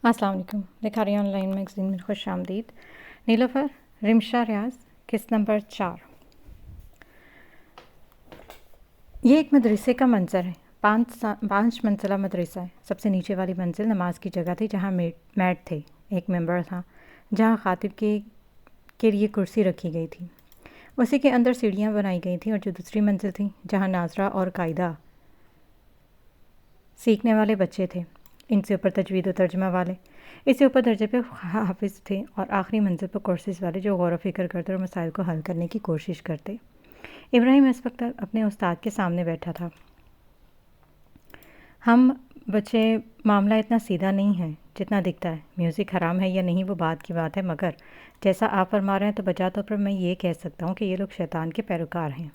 السلام علیکم. بخاری on line magazine میں خوش آمدید. نیلوفر رمشا ریاض قسط نمبر 4. یہ ایک مدرسے کا منظر ہے. 5 منزلہ مدرسہ ہے. سب سے نیچے والی منزل نماز کی جگہ تھی جہاں میٹ تھے. ایک ممبر تھا جہاں خاطب کے لیے کرسی رکھی گئی تھی. اسی کے اندر سیڑھیاں بنائی گئی تھیں اور جو دوسری منزل تھی جہاں ناظرہ اور قاعدہ سیکھنے والے بچے تھے. ان سے اوپر تجوید و ترجمہ والے، اس سے اوپر درجے پہ حافظ تھے اور آخری منزل پر کورسز والے جو غور و فکر کرتے اور مسائل کو حل کرنے کی کوشش کرتے. ابراہیم اس وقت اپنے استاد کے سامنے بیٹھا تھا. ہم بچے معاملہ اتنا سیدھا نہیں ہے جتنا دکھتا ہے. میوزک حرام ہے یا نہیں وہ بعد کی بات ہے، مگر جیسا آپ فرما رہے ہیں تو بجا طور پر میں یہ کہہ سکتا ہوں کہ یہ لوگ شیطان کے پیروکار ہیں.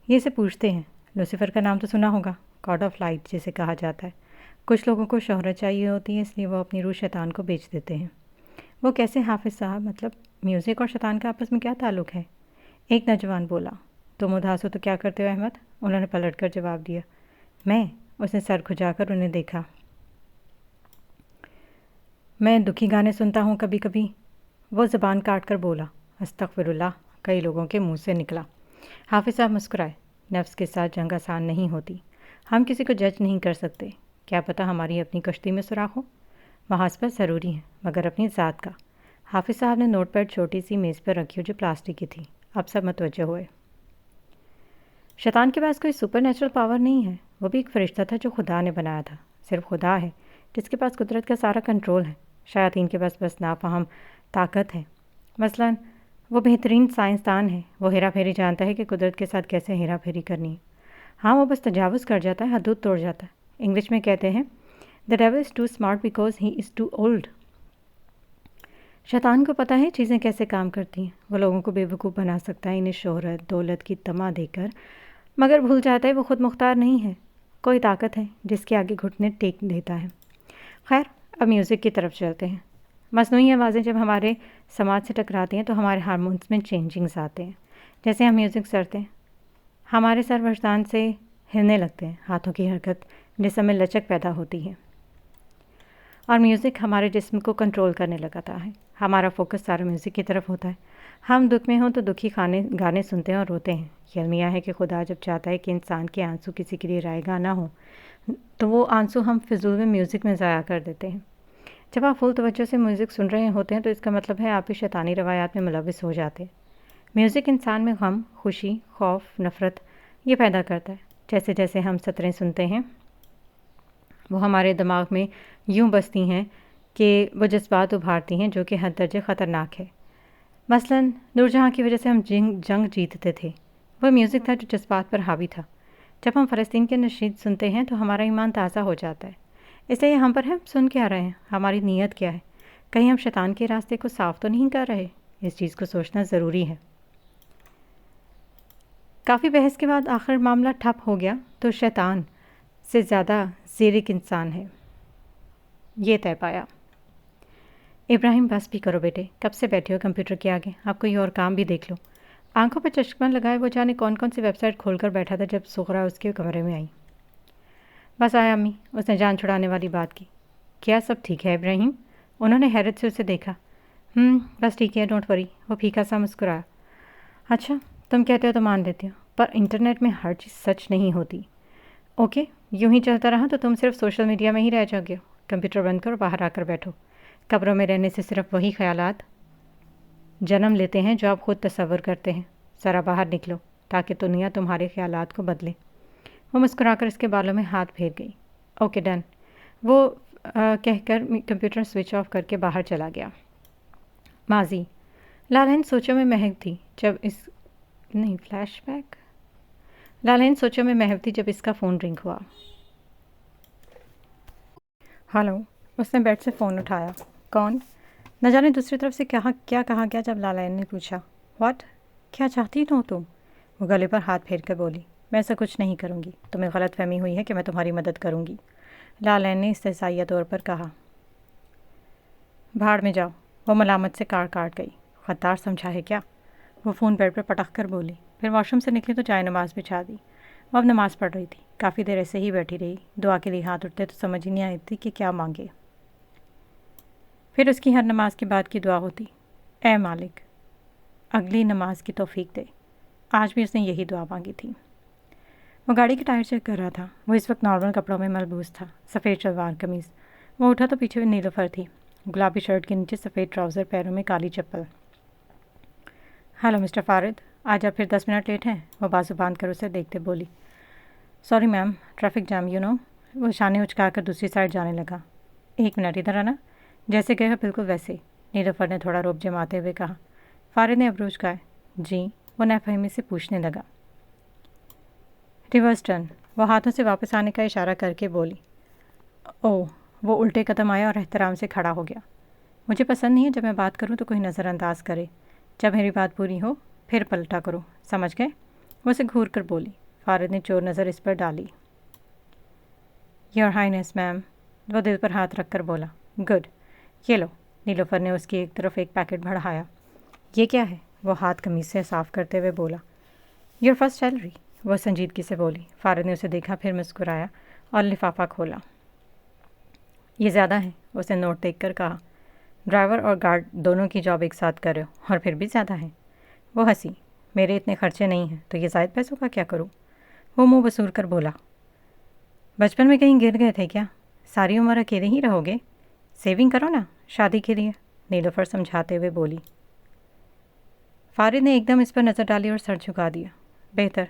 یہ سے پوچھتے ہیں. لوسیفر کا نام تو سنا ہوگا، گاڈ آف لائٹ جسے کہا جاتا ہے. کچھ لوگوں کو شہرت چاہیے ہوتی ہے، اس لیے وہ اپنی روح شیطان کو بیچ دیتے ہیں. وہ کیسے حافظ صاحب؟ مطلب میوزک اور شیطان کا آپس میں کیا تعلق ہے؟ ایک نوجوان بولا. تم اداس ہو تو کیا کرتے ہو احمد؟ انہوں نے پلٹ کر جواب دیا. میں؟ اس نے سر کھجا کر انہیں دیکھا. میں دکھی گانے سنتا ہوں کبھی کبھی. وہ زبان کاٹ کر بولا. استغفر اللہ کئی لوگوں کے منہ سے نکلا. حافظ صاحب مسکرائے. نفس کے ساتھ جنگ آسان نہیں ہوتی. ہم کسی کو جج نہیں کر سکتے. کیا پتہ ہماری اپنی کشتی میں سوراخ ہو. محاذ پر ضروری ہے مگر اپنی ذات کا. حافظ صاحب نے نوٹ پیڈ چھوٹی سی میز پر رکھی جو پلاسٹک کی تھی. اب سب متوجہ ہوئے. شیطان کے پاس کوئی سپر نیچرل پاور نہیں ہے. وہ بھی ایک فرشتہ تھا جو خدا نے بنایا تھا. صرف خدا ہے جس کے پاس قدرت کا سارا کنٹرول ہے. شیاطین کے پاس بس نافہم طاقت ہے. مثلاً وہ بہترین سائنسدان ہے. وہ ہیرا پھیری جانتا ہے کہ قدرت کے ساتھ کیسے ہیرا پھیری کرنی ہے. ہاں وہ بس تجاوز کر جاتا ہے، حدود توڑ جاتا ہے. انگلش میں کہتے ہیں The devil is too smart because he is too old. شیطان کو پتہ ہے چیزیں کیسے کام کرتی ہیں. وہ لوگوں کو بے وقوف بنا سکتا ہے انہیں شہرت دولت کی طمع دے کر، مگر بھول جاتا ہے وہ خود مختار نہیں ہے. کوئی طاقت ہے جس کے آگے گھٹنے ٹیک دیتا ہے. خیر اب میوزک کی طرف چلتے ہیں. مصنوعی آوازیں جب ہمارے سماج سے ٹکراتی ہیں تو ہمارے ہارمونس میں چینجنگز آتے ہیں. جیسے ہم میوزک سنتے ہیں ہمارے سر وجدان سے ہلنے لگتے ہیں. ہاتھوں کی حرکت جسم میں لچک پیدا ہوتی ہے اور میوزک ہمارے جسم کو کنٹرول کرنے لگاتا ہے. ہمارا فوکس سارا میوزک کی طرف ہوتا ہے. ہم دکھ میں ہوں تو دکھی گانے سنتے ہیں اور روتے ہیں. یہ المیہ ہے کہ خدا جب چاہتا ہے کہ انسان کے آنسو کسی کے لیے رائگاں نہ ہوں تو وہ آنسو ہم فضول میں میوزک میں ضائع کر دیتے ہیں. جب آپ فل توجہ سے میوزک سن رہے ہوتے ہیں تو اس کا مطلب ہے آپ بھی شیطانی روایات میں ملوث ہو جاتے ہیں. میوزک انسان میں غم، خوشی، خوف، نفرت یہ پیدا کرتا ہے. جیسے جیسے ہم سطریں سنتے ہیں وہ ہمارے دماغ میں یوں بستی ہیں کہ وہ جذبات ابھارتی ہیں جو کہ حد درجے خطرناک ہے. مثلاً نور جہاں کی وجہ سے ہم جنگ جیتتے تھے. وہ میوزک تھا جو جذبات پر حاوی تھا. جب ہم فلسطین کے نشید سنتے ہیں تو ہمارا ایمان تازہ ہو جاتا ہے. اس لیے ہم پر ہم سن کیا رہے ہیں، ہماری نیت کیا ہے. کہیں ہم شیطان کے راستے کو صاف تو نہیں کر رہے. اس چیز کو سوچنا ضروری ہے. کافی بحث کے بعد آخر معاملہ ٹھپ ہو گیا تو شیطان سے زیادہ زیرک انسان ہے یہ طے پایا. ابراہیم بس بھی کرو بیٹے، کب سے بیٹھے ہو کمپیوٹر کے آگے؟ آپ کوئی اور کام بھی دیکھ لو. آنکھوں پہ چشمہ لگائے وہ جانے کون کون سی ویب سائٹ کھول کر بیٹھا تھا جب سغرا اس کے کمرے میں آئی. بس آیا امی، اس نے جان چھڑانے والی بات کی. کیا سب ٹھیک ہے ابراہیم؟ انہوں نے حیرت سے اسے دیکھا. بس ٹھیک ہے، ڈونٹ وری. وہ پھیکا سا مسکرایا. اچھا تم کہتے ہو تو مان لیتی ہو، پر انٹرنیٹ میں ہر چیز سچ نہیں ہوتی. اوکے یوں ہی چلتا رہا تو تم صرف سوشل میڈیا میں ہی رہ جاؤ گے. کمپیوٹر بند کرو، باہر آ کر بیٹھو. قبروں میں رہنے سے صرف وہی خیالات جنم لیتے ہیں جو آپ خود تصور کرتے ہیں. ذرا باہر نکلو تاکہ دنیا تمہارے خیالات کو بدلے. وہ مسکرا کر اس کے بالوں میں ہاتھ پھیر گئی. Okay done. وہ کہہ کر کمپیوٹر سوئچ آف کر کے باہر چلا گیا. ماضی لالہن سوچوں میں محو تھی جب فلیش بیک. لالہن سوچوں میں محو تھی جب اس کا فون رنگ ہوا. ہلو. اس نے بیڈ سے فون اٹھایا. کون؟ نہ جانے دوسری طرف سے کیا کہا گیا جب لالہن نے پوچھا. واٹ؟ کیا چاہتی ہو تم؟ وہ گلے پر ہاتھ پھیر کر بولی. میں ایسا کچھ نہیں کروں گی. تمہیں غلط فہمی ہوئی ہے کہ میں تمہاری مدد کروں گی. لالہن نے استحصائیہ طور پر کہا. بھاڑ میں جاؤ. وہ ملامت سے کاٹ گئی. غدار سمجھا ہے کیا؟ وہ فون بیڈ پر پٹک کر بولی. پھر واش روم سے نکلی تو جائے نماز بچھا دی. وہ اب نماز پڑھ رہی تھی. کافی دیر ایسے ہی بیٹھی رہی. دعا کے لیے ہاتھ اٹھتے تو سمجھ ہی نہیں آئی تھی کہ کیا مانگے. پھر اس کی ہر نماز کے بعد کی دعا ہوتی، اے مالک اگلی نماز کی توفیق دے۔ آج بھی اس نے یہی دعا مانگی تھی۔ وہ گاڑی کے ٹائر چیک کر رہا تھا۔ وہ اس وقت نارمل کپڑوں میں ملبوس تھا، سفید شلوار قمیض۔ وہ اٹھا تو پیچھے نیلوفر تھی، گلابی شرٹ کے نیچے سفید ٹراؤزر، پیروں میں کالی چپل۔ ہیلو مسٹر فارد، آج آپ پھر 10 منٹ لیٹ ہیں؟ وہ بازو باندھ کر اسے دیکھتے بولی۔ Sorry ma'am, traffic jam you know. وہ شانے اچکا کر دوسری سائڈ جانے لگا۔ 1 منٹ ادھر آنا۔ جیسے گئے بالکل ویسے۔ نیلوفر نے تھوڑا روب جماتے ہوئے کہا۔ فارد نے ابروج کہا۔ جی، وہ نافہمی سے پوچھنے لگا۔ ریورس ٹرن، وہ ہاتھوں سے واپس آنے کا اشارہ کر کے بولی۔ او، وہ الٹے قدم آیا اور احترام سے کھڑا ہو گیا۔ مجھے پسند نہیں ہے جب میں بات کروں تو کوئی نظر انداز کرے۔ جب میری بات پوری ہو پھر پلٹا کرو، سمجھ گئے؟ وہ اسے گھور کر بولی۔ فارد نے چور نظر اس پر ڈالی۔ یور ہائنس میم، وہ دل پر ہاتھ رکھ کر بولا۔ گڈ، یہ لو۔ نیلوفر نے اس کی ایک طرف ایک پیکٹ بڑھایا۔ یہ کیا ہے؟ وہ ہاتھ قمیض سے صاف کرتے ہوئے بولا۔ یور فرسٹ سیلری، وہ سنجیدگی سے بولی۔ فارد نے اسے دیکھا، پھر مسکرایا اور لفافہ کھولا۔ یہ زیادہ ہے، اسے نوٹ دیکھ کر کہا۔ ڈرائیور اور گارڈ دونوں کی جاب ایک ساتھ کر رہے ہو اور پھر بھی زیادہ ہے۔ وہ ہنسی۔ میرے اتنے خرچے نہیں ہیں تو یہ زائد پیسوں کا کیا کروں؟ وہ منہ بسور کر بولا۔ بچپن میں کہیں گر گئے تھے کیا؟ ساری عمر اکیلے ہی رہو گے؟ سیونگ کرو نا شادی کے لیے، نیلوفر سمجھاتے ہوئے بولی۔ فارد نے ایک دم اس پر نظر ڈالی اور سر جھکا دیا۔ بہتر،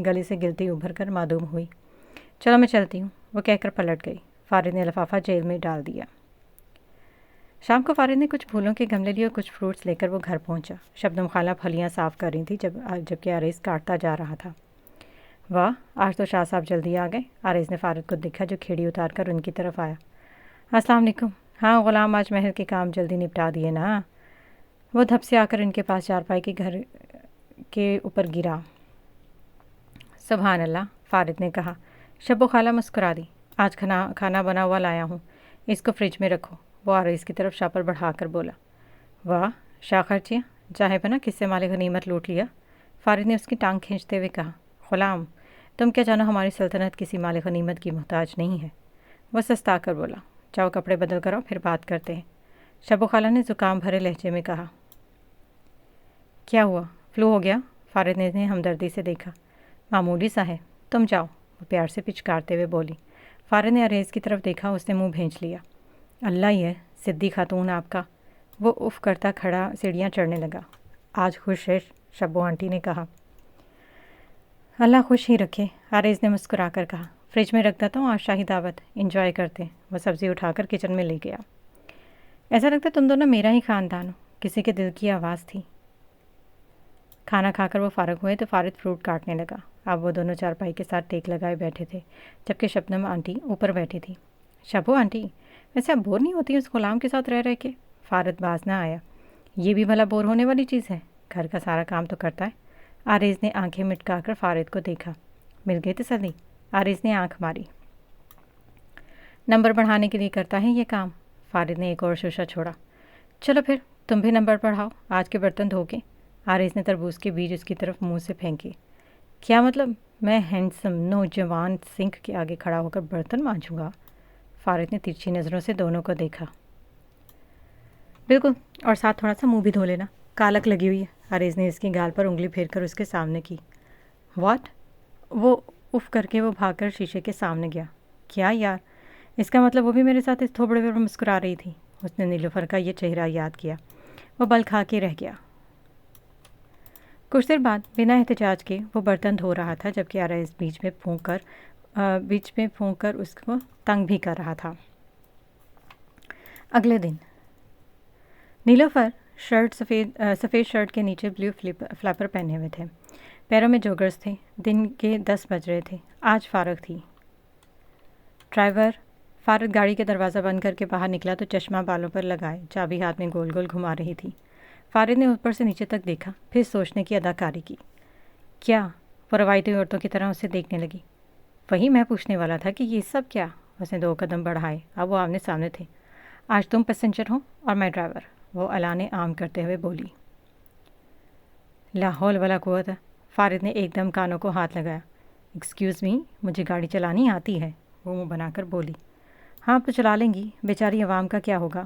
گلے سے گلتی ابھر کر معدوم ہوئی۔ چلو میں چلتی ہوں، وہ کہہ کر پلٹ گئی۔ فارد نے لفافہ جیل میں ڈال دیا۔ شام کو فارد نے کچھ پھولوں کے گملے لیے اور کچھ فروٹس لے کر وہ گھر پہنچا۔ شبنم خالہ پھلیاں صاف کر رہی تھی جبکہ آریز کاٹتا جا رہا تھا۔ واہ، آج تو شاہ صاحب جلدی آ گئے، آریز نے فارد کو دیکھا جو کھیڑی اتار کر ان کی طرف آیا۔ السلام علیکم۔ ہاں غلام، آج محل کے کام جلدی نپٹا دیے نا؟ وہ دھپ سے آ کر ان کے پاس چارپائی کے گھر کے اوپر گرا۔ سبحان اللہ، فارد نے کہا۔ شبو خالہ مسکرا دی۔ آج کھانا بنا ہوا لایا ہوں، اس کو فریج میں رکھو۔ وہ آریز کی طرف شاہ پر بڑھا کر بولا۔ واہ، شاہ خرچیاں، چاہے بنا کس سے مال غنیمت لوٹ لیا؟ فارد نے اس کی ٹانگ کھینچتے ہوئے کہا۔ غلام، تم کیا جانو ہماری سلطنت کسی مال غنیمت کی محتاج نہیں ہے۔ وہ سستا کر بولا۔ جاؤ کپڑے بدل کرو پھر بات کرتے ہیں۔ شبو خالہ نے زکام بھرے لہجے میں کہا۔ کیا ہوا، فلو ہو گیا؟ فارد نے انہیں ہمدردی سے دیکھا۔ معمولی سا ہے، تم جاؤ، وہ پیار سے پچکارتے ہوئے بولی۔ فارد نے آریز کی طرف دیکھا، اس نے منہ بھینچ لیا۔ اللہ ہی ہے، صدی خاتون آپ کا۔ وہ اف کرتا کھڑا سیڑھیاں چڑھنے لگا۔ آج خوش ہے، شبو آنٹی نے کہا۔ اللہ خوش ہی رکھے، آریز نے مسکرا کر کہا۔ فریج میں رکھ دیتا ہوں، آج شاہی دعوت، انجوائے کرتے۔ وہ سبزی اٹھا کر کچن میں لے گیا۔ ایسا لگتا تم دونوں میرا ہی خاندان ہو، کسی کے دل کی آواز تھی۔ کھانا کھا کر وہ فارغ ہوئے تو فارد فروٹ کاٹنے لگا۔ اب وہ دونوں چارپائی کے ساتھ ٹیک لگائے بیٹھے تھے جبکہ شبنم آنٹی اوپر بیٹھی تھی۔ شبو آنٹی، ویسے اب بور نہیں ہوتی اس غلام کے ساتھ رہ کے؟ فارد باز نہ آیا۔ یہ بھی بھلا بور ہونے والی چیز ہے، گھر کا سارا کام تو کرتا ہے۔ آریز نے آنکھیں مٹکا کر فارد کو دیکھا۔ مل گئی تسلی؟ آریز نے آنکھ ماری۔ نمبر بڑھانے کے لیے کرتا ہے یہ کام۔ فارد نے ایک اور شوشہ چھوڑا۔ چلو پھر تم بھی نمبر پڑھاؤ، آج کے برتن دھو کے۔ آریز نے تربوز کے بیج اس کی طرف منہ سے پھینکے۔ کیا مطلب؟ میں ہینڈسم نوجوان سنکھ کے آگے کھڑا ہو کر برتن مانجوں گا؟ فارد نے ترچھی نظروں سے دونوں کو دیکھا۔ بالکل، اور ساتھ تھوڑا سا منہ بھی دھو لینا، کالک لگی ہوئی ہے۔ آریز نے اس کی گال پر انگلی پھیر کر اس کے سامنے کی۔ واٹ؟ وہ اف کر کے وہ بھاگ کر شیشے کے سامنے گیا۔ کیا یار، اس کا مطلب وہ بھی میرے ساتھ اس تھوبڑے پر مسکرا رہی تھی۔ اس نے نیلوفر کا یہ چہرہ یاد کیا۔ وہ بل کھا کے رہ گیا۔ کچھ دیر بعد بنا احتجاج کے وہ برتن دھو رہا تھا جبکہ آریز بیچ میں پھونک کر اس کو تنگ بھی کر رہا تھا۔ اگلے دن نیلوفر سفید شرٹ کے نیچے بلیو فلیپر پہنے ہوئے تھے، پیروں میں جوگرز تھے۔ دن کے 10 بج رہے تھے، آج فارغ تھی۔ ڈرائیور فارغ گاڑی کے دروازہ بند کر کے باہر نکلا تو چشمہ بالوں پر لگائے چابی ہاتھ میں گول گول گھما رہی تھی۔ فارغ نے اوپر سے نیچے تک دیکھا، پھر سوچنے کی اداکاری کی۔ کیا؟ وہ روایتی عورتوں کی طرح اسے دیکھنے لگی۔ وہی میں پوچھنے والا تھا کہ یہ سب کیا؟ اس نے 2 قدم بڑھائے، اب وہ آمنے سامنے تھے۔ آج تم پیسنجر ہو اور میں ڈرائیور، وہ اعلان عام کرتے ہوئے بولی۔ لا حول ولا قوت، فارغ نے ایک دم کانوں کو ہاتھ لگایا۔ ایکسکیوز می، مجھے گاڑی چلانی آتی ہے، وہ منہ بنا کر بولی۔ ہاں تو چلا لیں گی، بیچاری عوام کا کیا ہوگا؟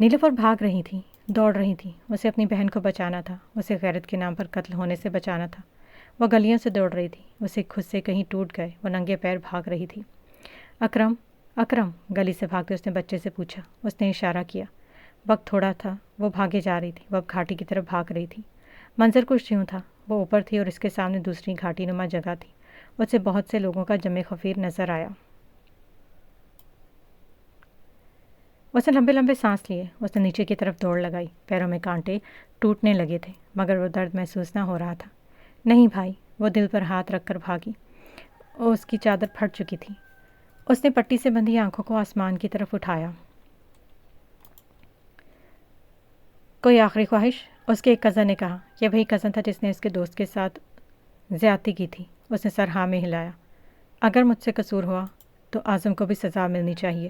نیلوفر بھاگ رہی تھی، دوڑ رہی تھی، اسے اپنی بہن کو بچانا تھا، اسے غیرت کے نام پر قتل ہونے سے بچانا تھا۔ وہ گلیوں سے دوڑ رہی تھی، اسے خود سے کہیں ٹوٹ گئے، وہ ننگے پیر بھاگ رہی تھی۔ اکرم، اکرم، گلی سے بھاگتے اس نے بچے سے پوچھا۔ اس نے اشارہ کیا۔ وقت تھوڑا تھا، وہ بھاگے جا رہی تھی، وہ اب گھاٹی کی طرف بھاگ رہی تھی۔ منظر کچھ یوں تھا، وہ اوپر تھی اور اس کے سامنے دوسری گھاٹی نما جگہ تھی، اسے بہت سے لوگوں کا جمع خفیر نظر آیا۔ اس نے لمبے لمبے سانس لیے، اس نے نیچے کی طرف دوڑ لگائی، پیروں میں کانٹے ٹوٹنے لگے تھے، مگر وہ درد محسوس نہ ہو رہا تھا۔ نہیں بھائی، وہ دل پر ہاتھ رکھ کر بھاگی، اور اس کی چادر پھٹ چکی تھی۔ اس نے پٹی سے بندھی آنکھوں کو آسمان کی طرف اٹھایا۔ کوئی آخری خواہش؟ اس کے ایک کزن نے کہا۔ یہ وہی کزن تھا جس نے اس کے دوست کے ساتھ زیادتی کی تھی۔ اس نے سر ہاں میں ہلایا۔ اگر مجھ سے قصور ہوا تو اعظم کو بھی سزا ملنی چاہیے،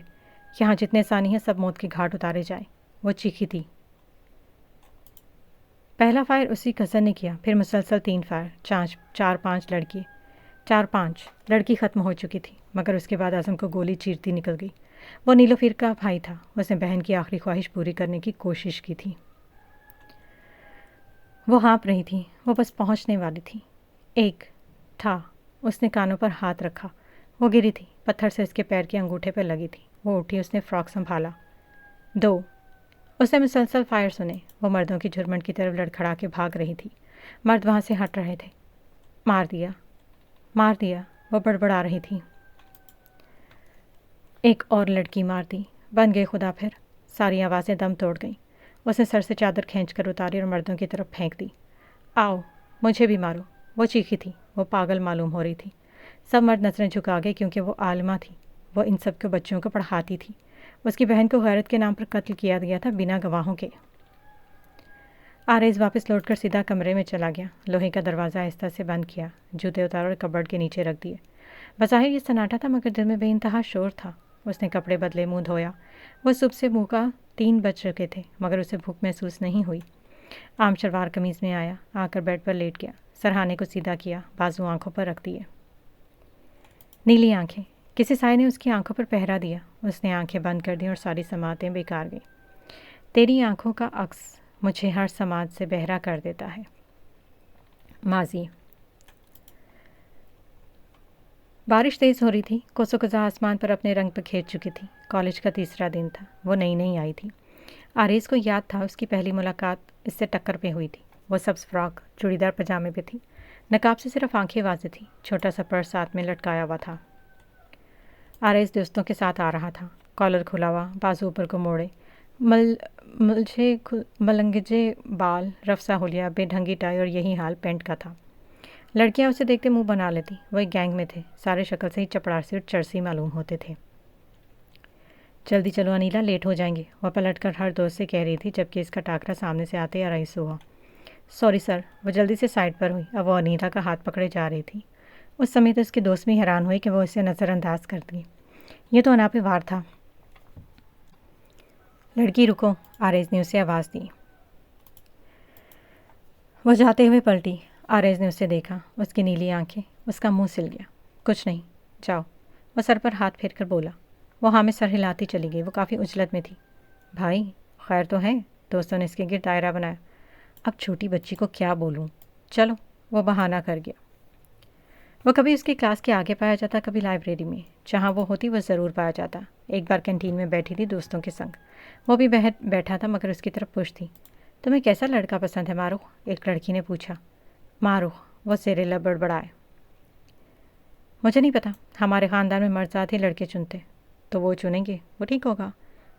یہاں جتنے ثانی ہیں سب موت کے گھاٹ اتارے جائیں۔ وہ چیخی تھی۔ پہلا فائر اسی کزن نے کیا، پھر مسلسل 3 فائر، چار پانچ لڑکی ختم ہو چکی تھی، مگر اس کے بعد اعظم کو گولی چیرتی نکل گئی۔ وہ نیلوفر کا بھائی تھا، اس نے بہن کی آخری خواہش پوری کرنے کی کوشش کی تھی۔ وہ ہانپ رہی تھی، وہ بس پہنچنے والی تھی۔ ایک تھا، اس نے کانوں پر ہاتھ رکھا۔ وہ گری تھی، پتھر سے اس کے پیر کے انگوٹھے پر لگی تھی۔ وہ اٹھی، اس نے فراک سنبھالا۔ 2، اس نے مسلسل فائر سنے۔ وہ مردوں کی جھرمٹ کی طرف لڑکھڑا کے بھاگ رہی تھی، مرد وہاں سے ہٹ رہے تھے۔ مار دیا، مار دیا، وہ بڑبڑا رہی تھی۔ ایک اور لڑکی مار دی، بن گئے خدا پھر۔ ساری آوازیں دم توڑ گئیں۔ اس نے سر سے چادر کھینچ کر اتاری اور مردوں کی طرف پھینک دی۔ آؤ، مجھے بھی مارو، وہ چیخی تھی۔ وہ پاگل معلوم ہو رہی تھی۔ سب مرد نظریں جھکا گئے کیونکہ وہ عالمہ تھی، وہ ان سب کے بچوں کو پڑھاتی تھی۔ اس کی بہن کو غیرت کے نام پر قتل کیا گیا تھا بنا گواہوں کے۔ آریز واپس لوٹ کر سیدھا کمرے میں چلا گیا، لوہے کا دروازہ آہستہ سے بند کیا، جوتے اتار اور کبرڈ کے نیچے رکھ دیے۔ بظاہر یہ سناٹا تھا مگر دل میں بے انتہا شور تھا۔ اس نے کپڑے بدلے، منہ دھویا۔ وہ صبح سے منہ کا 3 بج چکے تھے مگر اسے بھوک محسوس نہیں ہوئی۔ عام شلوار قمیض میں آیا، آ کر بیڈ پر لیٹ گیا، سرہانے کو سیدھا کیا، بازو آنکھوں پر رکھ دیے۔ نیلی آنکھیں، کسی سائے نے اس کی آنکھوں پر پہرا دیا۔ اس نے آنکھیں بند کر دیں اور ساری سماعتیں بیکار گئیں۔ تیری آنکھوں کا عکس مجھے ہر سماعت سے بہرا کر دیتا ہے۔ ماضی۔ بارش تیز ہو رہی تھی، کوسوں قزح آسمان پر اپنے رنگ بکھیر چکی تھی۔ کالج کا تیسرا دن تھا، وہ نئی نئی آئی تھی۔ آریز کو یاد تھا اس کی پہلی ملاقات اس سے ٹکر پہ ہوئی تھی۔ وہ سبز فراک، چوڑی دار پجامے پہ تھی، نقاب سے صرف آنکھیں واضح تھیں، چھوٹا سا پرس ساتھ میں لٹکایا ہوا تھا۔ آریز دوستوں کے ساتھ آ رہا تھا، کالر کھلا ہوا، بازو اوپر کو موڑے، ملنگجے بال، رفسا حلیہ، بے ڈھنگی ٹائی اور یہی حال پینٹ کا تھا۔ لڑکیاں اسے دیکھتے منہ بنا لیتی، وہ ایک گینگ میں تھے، سارے شکل سے ہی چپڑاسی اور چرسی معلوم ہوتے تھے۔ جلدی چلو انیلا، لیٹ ہو جائیں گے، وہ پلٹ کر ہر دوست سے کہہ رہی تھی جبکہ اس کا ٹاکرا سامنے سے آتے رئیس ہوا۔ سوری سر، وہ جلدی سے سائڈ پر ہوئی، اب وہ انیلا کا ہاتھ پکڑے جا رہی تھی۔ اس سمے تو اس کے دوست بھی حیران ہوئے کہ وہ اسے نظر انداز کر دی، یہ تو اناپے وار تھا۔ لڑکی رکو، آریز نے اسے آواز دی۔ وہ جاتے ہوئے پلٹی، آریز نے اسے دیکھا، اس کی نیلی آنکھیں، اس کا منہ سل گیا۔ کچھ نہیں، جاؤ، وہ سر پر ہاتھ پھیر کر بولا۔ وہ ہاں میں سر ہلاتی چلی گئی، وہ کافی عجلت میں تھی۔ بھائی خیر تو ہے، دوستوں نے اس کے گرد دائرہ بنایا۔ اب چھوٹی بچی کو کیا بولوں، چلو، وہ بہانہ کر گیا۔ وہ کبھی اس کی کلاس کے آگے پایا جاتا، کبھی لائبریری میں، جہاں وہ ہوتی وہ ضرور پایا جاتا۔ ایک بار کینٹین میں بیٹھی تھی دوستوں کے سنگ، وہ بھی بیٹھا تھا مگر اس کی طرف پش تھی۔ تمہیں کیسا لڑکا پسند ہے ماروخ؟ ایک لڑکی نے پوچھا۔ ماروخ، وہ زیر لب بڑبڑائے۔ مجھے نہیں پتا، ہمارے خاندان میں مرد ذات ہی لڑکے چنتے، تو وہ چنیں گے، وہ ٹھیک ہوگا۔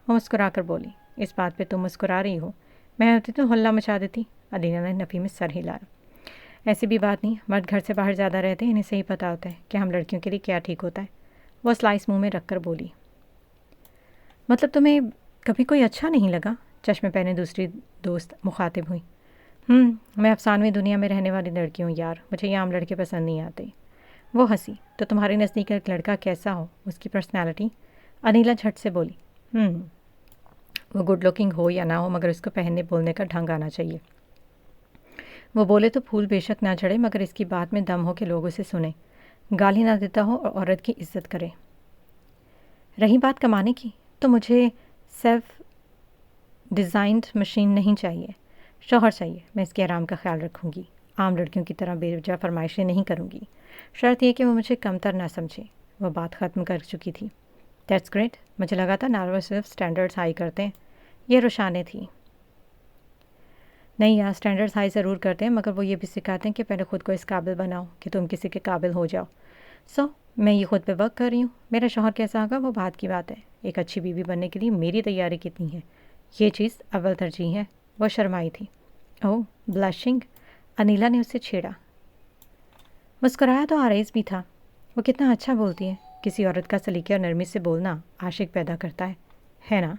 وہ مسکرا کر بولی۔ اس بات پہ تم مسکرا رہی ہو، میں ہوتی تو ہلا مچا دیتی۔ ادینہ نے نفی میں سر ہلایا۔ ایسی بھی بات نہیں، مرد گھر سے باہر زیادہ رہتے ہیں، انہیں صحیح پتہ ہوتا ہے کہ ہم لڑکیوں کے لیے کیا ٹھیک ہوتا ہے۔ وہ سلائس منہ میں رکھ کر بولی۔ مطلب تمہیں کبھی کوئی اچھا نہیں لگا؟ چشمے پہنے دوسری دوست مخاطب ہوئی۔ میں افسانوی دنیا میں رہنے والی لڑکی ہوں یار، مجھے یہ عام لڑکے پسند نہیں آتے۔ وہ ہنسی۔ تو تمہارے نزدیک ایک لڑکا کیسا ہو، اس کی پرسنالٹی؟ انیلا جھٹ سے بولی۔ وہ گڈ لکنگ ہو یا نہ ہو مگر اس کو پہننے بولنے کا ڈھنگ آنا چاہیے۔ وہ بولے تو پھول بے شک نہ جھڑے مگر اس کی بات میں دم ہو کہ لوگ اسے سنیں، گالی نہ دیتا ہو اور عورت کی عزت کرے۔ رہی بات کمانے کی، تو مجھے سیلف ڈیزائنڈ مشین نہیں چاہیے، شوہر چاہیے، میں اس کے آرام کا خیال رکھوں گی، عام لڑکیوں کی طرح بے وجہ فرمائشیں نہیں کروں گی، شرط یہ کہ وہ مجھے کمتر نہ سمجھے۔ وہ بات ختم کر چکی تھی۔ دیٹس گریٹ، مجھے لگا تھا ناروا صرف اسٹینڈرڈس ہائی کرتے ہیں۔ یہ روشانیں تھی۔ نہیں یار، اسٹینڈرڈس ہائی ضرور کرتے ہیں، مگر وہ یہ بھی سکھاتے ہیں کہ پہلے خود کو اس قابل بناؤ کہ تم کسی کے قابل ہو جاؤ۔ میں یہ خود پہ ورک کر رہی ہوں، میرا شوہر کیسا ہوگا وہ بات کی بات ہے، ایک اچھی بیوی بننے کے لیے میری تیاری کتنی ہے، یہ چیز اول ترجیح ہے۔ وہ شرمائی تھی۔ اوہ بلشنگ، انیلا نے اسے چھیڑا۔ مسکرایا تو آرائز بھی تھا۔ وہ کتنا اچھا بولتی ہے، کسی عورت کا سلیقے اور نرمی سے بولنا عاشق پیدا کرتا ہے نا؟